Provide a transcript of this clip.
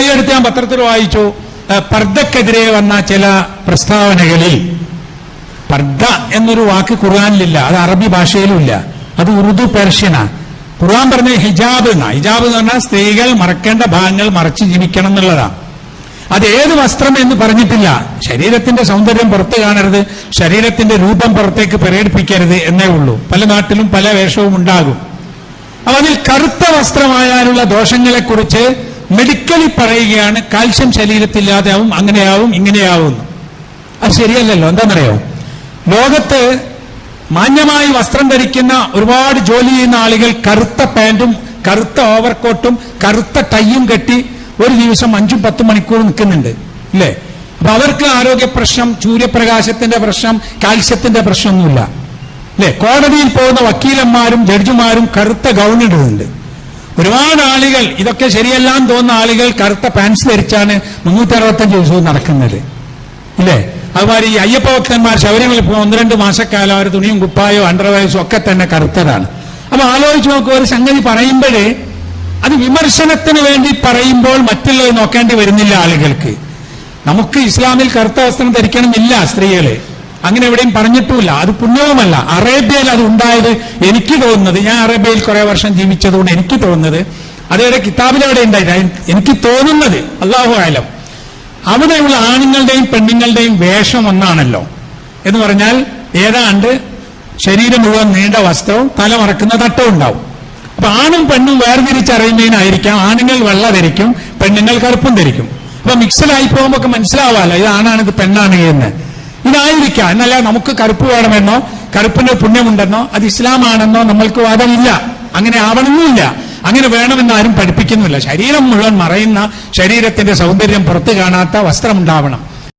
ഈ അടുത്ത് ഞാൻ പത്രത്തിൽ വായിച്ചു, പർദ്ദക്കെതിരെ വന്ന ചില പ്രസ്താവനകളിൽ പർദ്ദ എന്നൊരു വാക്ക് ഖുർആനിലില്ല, അത് അറബി ഭാഷയിലുമില്ല, അത് ഉറുദു പേർഷ്യനാണ്. ഖുർആൻ പറഞ്ഞ ഹിജാബ് എന്നാ. ഹിജാബ് എന്ന് പറഞ്ഞാൽ സ്ത്രീകൾ മറക്കേണ്ട ഭാഗങ്ങൾ മറച്ച് ജീവിക്കണം എന്നുള്ളതാണ്. അത് ഏത് വസ്ത്രം എന്ന് പറഞ്ഞിട്ടില്ല. ശരീരത്തിന്റെ സൗന്ദര്യം പുറത്ത് കാണരുത്, ശരീരത്തിന്റെ രൂപം പുറത്തേക്ക് പ്രകടിപ്പിക്കരുത് എന്നേ ഉള്ളൂ. പല നാട്ടിലും പല വേഷവും ഉണ്ടാകും. അപ്പൊ അതിൽ കറുത്ത വസ്ത്രമായാലുള്ള ദോഷങ്ങളെക്കുറിച്ച് മെഡിക്കലി പറയുകയാണ്, കാൽഷ്യം ശരീരത്തില്ലാതെ ആവും, അങ്ങനെയാവും, ഇങ്ങനെയാവും. അത് ശരിയല്ലല്ലോ. എന്താണെന്നറിയോ, ലോകത്ത് മാന്യമായി വസ്ത്രം ധരിക്കുന്ന ഒരുപാട് ജോലി ചെയ്യുന്ന ആളുകൾ കറുത്ത പാന്റും കറുത്ത ഓവർകോട്ടും കറുത്ത ടൈയും കെട്ടി ഒരു ദിവസം 5-10 മണിക്കൂർ നിൽക്കുന്നുണ്ട്, ഇല്ലേ? അപ്പൊ അവർക്ക് ആരോഗ്യ പ്രശ്നം, സൂര്യപ്രകാശത്തിന്റെ പ്രശ്നം, കാൽസ്യത്തിന്റെ പ്രശ്നമൊന്നുമില്ല, അല്ലെ? കോടതിയിൽ പോകുന്ന വക്കീലന്മാരും ജഡ്ജിമാരും കറുത്ത ഗൗൺ ഇടുന്നുണ്ട്. ഒരുപാട് ആളുകൾ, ഇതൊക്കെ ശരിയല്ലാന്ന് തോന്നുന്ന ആളുകൾ കറുത്ത പാൻസ് ധരിച്ചാണ് 365 ദിവസവും നടക്കുന്നത്, ഇല്ലേ? അതുമാതിരി ഈ അയ്യപ്പ ഭക്തന്മാർ ശബരിമല 1-2 മാസക്കാലം അവർ തുണിയും കുപ്പായോ അണ്ടർവയർസും ഒക്കെ തന്നെ കറുത്തതാണ്. അപ്പൊ ആലോചിച്ച് നോക്കുക, ഒരു സംഗതി പറയുമ്പോഴേ അത് വിമർശനത്തിന് വേണ്ടി പറയുമ്പോൾ മറ്റുള്ളത് നോക്കേണ്ടി വരുന്നില്ല ആളുകൾക്ക്. നമുക്ക് ഇസ്ലാമിൽ കറുത്ത വസ്ത്രം ധരിക്കണമെന്നില്ല സ്ത്രീകളെ, അങ്ങനെ എവിടെയും പറഞ്ഞിട്ടുമില്ല. അത് പുണ്യവുമല്ല. അറേബ്യയിൽ അത് ഉണ്ടായത് എനിക്ക് തോന്നുന്നത്, ഞാൻ അറേബ്യയിൽ കുറെ വർഷം ജീവിച്ചതുകൊണ്ട് എനിക്ക് തോന്നുന്നത്, അതേടെ കിതാബിലെവിടെ ഉണ്ടായില്ല, എനിക്ക് തോന്നുന്നത്, അല്ലാഹു ആലം, അവിടെയുള്ള ആണുങ്ങളുടെയും പെണ്ണുങ്ങളുടെയും വേഷം ഒന്നാണല്ലോ. എന്ന് പറഞ്ഞാൽ ഏതാണ്ട് ശരീരം മുഴുവൻ നീണ്ട വസ്ത്രവും തല മറക്കുന്ന തട്ടവും ഉണ്ടാവും. അപ്പൊ ആണും പെണ്ണും വേർതിരിച്ചറിയുന്നതിനായിരിക്കാം ആണുങ്ങൾ വെള്ള ധരിക്കും, പെണ്ണുങ്ങൾ കറുപ്പും ധരിക്കും. അപ്പൊ മിക്സഡായി പോകുമ്പോൾ ഒക്കെ മനസ്സിലാവാമല്ലോ ഇത് ആണാണ് ഇത് പെണ്ണാണ് എന്ന്. ഇതായിരിക്കാം. എന്നല്ല നമുക്ക് കറുപ്പ് വേണമെന്നോ കറുപ്പിന്റെ പുണ്യമുണ്ടെന്നോ അത് ഇസ്ലാമാണെന്നോ നമ്മൾക്ക് വാദമില്ല. അങ്ങനെ ആവണമെന്നില്ല, അങ്ങനെ വേണമെന്ന് ആരും പഠിപ്പിക്കുന്നില്ല. ശരീരം മുഴുവൻ മറയുന്ന, ശരീരത്തിന്റെ സൗന്ദര്യം പുറത്തു കാണാത്ത വസ്ത്രം ഉണ്ടാവണം.